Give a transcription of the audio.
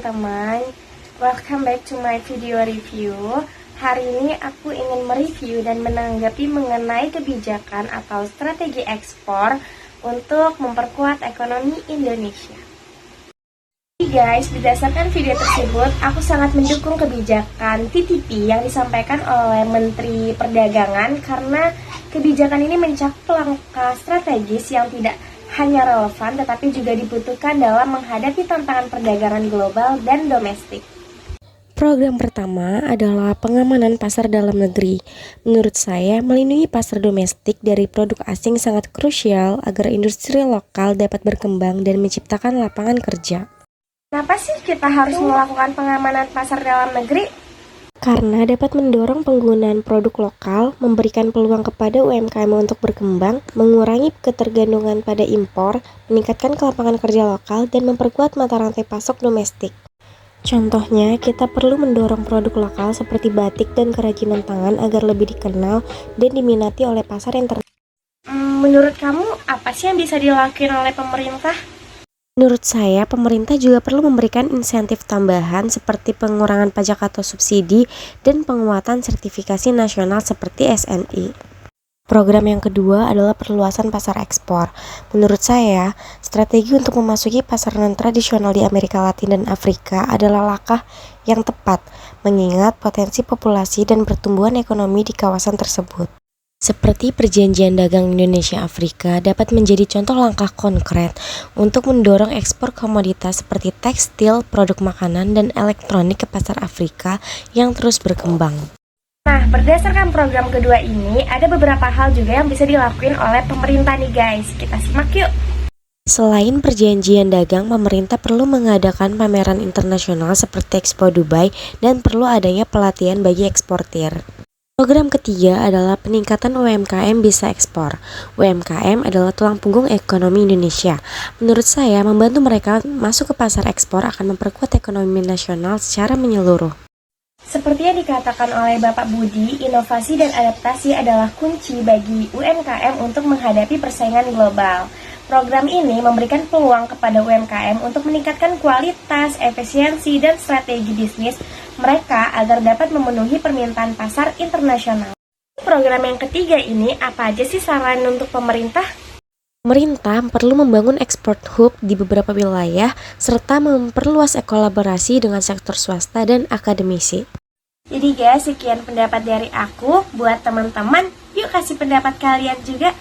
teman-teman, welcome back to my video review. Hari ini aku ingin mereview dan menanggapi mengenai kebijakan atau strategi ekspor untuk memperkuat ekonomi Indonesia. Jadi guys, berdasarkan video tersebut, aku sangat mendukung kebijakan TTP yang disampaikan oleh Menteri Perdagangan karena kebijakan ini mencakup langkah strategis yang tidak hanya relevan tetapi juga dibutuhkan dalam menghadapi tantangan perdagangan global dan domestik. Program pertama adalah pengamanan pasar dalam negeri. Menurut saya, melindungi pasar domestik dari produk asing sangat krusial agar industri lokal dapat berkembang dan menciptakan lapangan kerja. Kenapa sih kita harus melakukan pengamanan pasar dalam negeri? Karena dapat mendorong penggunaan produk lokal, memberikan peluang kepada UMKM untuk berkembang, mengurangi ketergantungan pada impor, meningkatkan lapangan kerja lokal, dan memperkuat mata rantai pasok domestik. Contohnya, kita perlu mendorong produk lokal seperti batik dan kerajinan tangan agar lebih dikenal dan diminati oleh pasar internasional. Menurut kamu, apa sih yang bisa dilakukan oleh pemerintah? Menurut saya, pemerintah juga perlu memberikan insentif tambahan seperti pengurangan pajak atau subsidi dan penguatan sertifikasi nasional seperti SNI. Program yang kedua adalah perluasan pasar ekspor. Menurut saya, strategi untuk memasuki pasar non-tradisional di Amerika Latin dan Afrika adalah langkah yang tepat, mengingat potensi populasi dan pertumbuhan ekonomi di kawasan tersebut. Seperti Perjanjian Dagang Indonesia-Afrika dapat menjadi contoh langkah konkret untuk mendorong ekspor komoditas seperti tekstil, produk makanan, dan elektronik ke pasar Afrika yang terus berkembang. Nah, berdasarkan program kedua ini, ada beberapa hal juga yang bisa dilakukan oleh pemerintah nih guys. Kita simak yuk! Selain perjanjian dagang, pemerintah perlu mengadakan pameran internasional seperti Expo Dubai dan perlu adanya pelatihan bagi eksportir. Program ketiga adalah peningkatan UMKM bisa ekspor. UMKM adalah tulang punggung ekonomi Indonesia. Menurut saya, membantu mereka masuk ke pasar ekspor akan memperkuat ekonomi nasional secara menyeluruh. Seperti yang dikatakan oleh Bapak Budi, inovasi dan adaptasi adalah kunci bagi UMKM untuk menghadapi persaingan global. Program ini memberikan peluang kepada UMKM untuk meningkatkan kualitas, efisiensi, dan strategi bisnis mereka agar dapat memenuhi permintaan pasar internasional. Program yang ketiga ini apa aja sih saran untuk pemerintah? Pemerintah perlu membangun export hub di beberapa wilayah serta memperluas kolaborasi dengan sektor swasta dan akademisi. Jadi guys, sekian pendapat dari aku. Buat teman-teman, yuk kasih pendapat kalian juga.